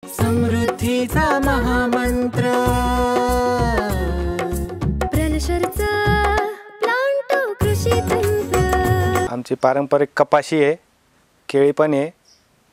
समृद्धीचा महामंत्र प्रलशरचा प्लांटो कृषी तंत्र। आमची पारंपरिक कपाशी आहे, केळी पण आहे।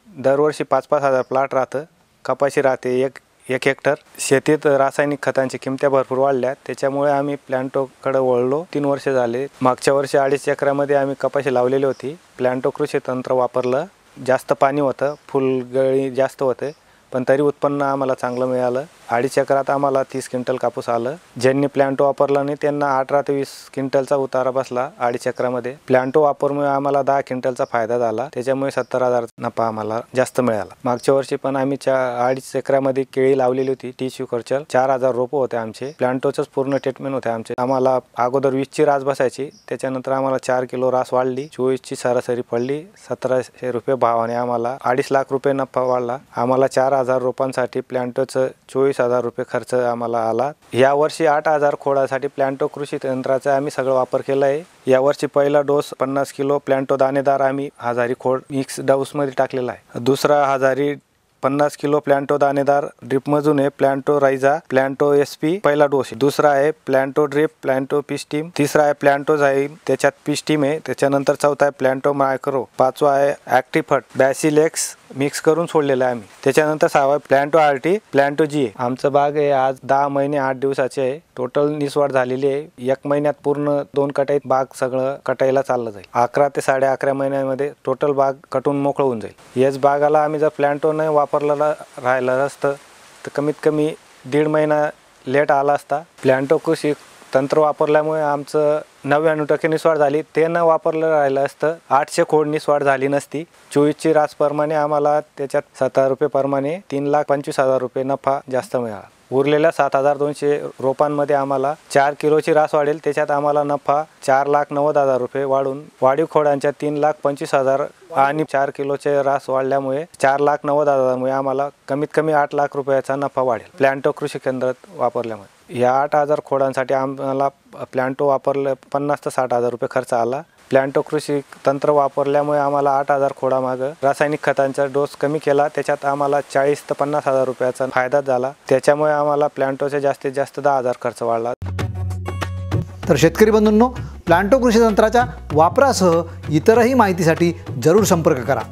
दरवर्षी 5-5 हजार प्लॉट राहतं। कपाशी राहते एक हेक्टर। शेतीत रासायनिक खतांची किमती भरपूर वाढल्या, त्याच्यामुळे आम्ही प्लांटोकडे वळलो। 3 वर्ष झाले। मागच्या वर्षी 2.5 एकरामध्ये आम्ही कपाशी लावलेली होती। प्लांटो कृषी तंत्र वापरलं। जास्त पाणी होतं, फुलगळी जास्त होते, पण तरी उत्पन्न आम्हाला चांगलं मिळालं। 2.5 एकरात आम्हाला 30 क्विंटल कापूस आलं। ज्यांनी प्लांटो वापरला नाही त्यांना 18 ते 20 क्विंटलचा उतारा बसला 2.5 एकरामध्ये। प्लांटो वापरमुळे आम्हाला 10 क्विंटलचा फायदा झाला, त्याच्यामुळे 70,000 नफा आम्हाला जास्त मिळाला। मागच्या वर्षी पण आम्ही 2.5 एकरामध्ये केळी लावलेली होती, टिश्यू कल्चर। 4000 रोपं होते आमचे। प्लांटोचंच पूर्ण ट्रीटमेंट होते आमचे। आम्हाला अगोदर 20ची रास बसायची, त्याच्यानंतर आम्हाला 4 किलो रास वाढली। 24ची सरासरी पडली। 1700 रुपये भावाने आम्हाला 2.5 लाख रुपये नफा वाढला। आम्हाला 4000 रोपांसाठी प्लांटोचं 24,000 रुपये खर्च आम्हाला आला। या वर्षी 8,000 खोडासाठी प्लांटो कृषी तंत्राचा आम्ही सगळं वापर केला आहे। या वर्षी पहिला डोस 50 किलो प्लांटो दाणेदार आम्ही हजारी खोड मिक्स डोसमध्ये टाकलेला आहे। दुसरा हजारी 50 किलो प्लांटो दाणेदार ड्रिपमधून आहे। प्लांटो राइजा, प्लांटो एसपी पहिला डोस आहे। दुसरा आहे प्लांटो ड्रिप, प्लांटो पिस्टीम। तिसरा आहे प्लांटो झाईम, त्याच्यात पिस्टीम आहे। त्याच्यानंतर चौथा आहे प्लांटो मायक्रो। पाचवा आहे ॲक्टिफट बॅसिलेक्स मिक्स करून सोडलेला आहे आम्ही। त्याच्यानंतर 6वा प्लांटो आरटी, प्लांटो जी आहे। आमचं बाग आहे आज 10 महिने 8 दिवसाचे आहे। टोटल निसवाड झालेली आहे। 1 महिन्यात पूर्ण 2 कटाईत बाग सगळं कटायला चाललं जाईल। 11 ते 11.5 महिन्यामध्ये टोटल बाग कटून मोकळं होऊन जाईल। याच बागाला आम्ही जर प्लांटो नाही वापरलेला राहिलं असतं तर कमीत कमी 1.5 महिना लेट आला असता। प्लांटो कृषी तंत्र वापरल्यामुळे आमचं 99% निसवाड झाली। ते न वापरलं राहिलं असतं 800 खोड निसवाड झाली नसती। 24ची रास प्रमाणे आम्हाला त्याच्यात 17 रुपये प्रमाणे 3,25,000 रुपये नफा जास्त मिळाला। उरलेल्या 7,200 रोपांमध्ये आम्हाला 4 किलोची रास वाढेल, त्याच्यात आम्हाला नफा 4,90,000 रुपये वाढून वाढीव खोडांच्या 3,25,000 आणि 4 किलोचे रास वाढल्यामुळे 4,90,000 मुळे आम्हाला कमीत कमी 8 लाख रुपयाचा नफा वाढेल प्लांटो कृषी केंद्रात वापरल्यामुळे। या 8,000 खोडांसाठी आम्हाला प्लांटो वापरले 50,000 ते 60,000 रुपये खर्च आला। प्लांटो कृषी तंत्र वापरल्यामुळे आम्हाला 8,000 खोडामागं रासायनिक खतांचा डोस कमी केला, त्याच्यात आम्हाला 40,000 ते 50,000 रुपयाचा फायदा झाला। त्याच्यामुळे आम्हाला प्लांटोचे जास्तीत जास्त 10,000 खर्च वाढला। तर शेतकरी बंधूंनो, प्लांटो कृषी तंत्राच्या वापरासह इतरही माहितीसाठी जरूर संपर्क करा।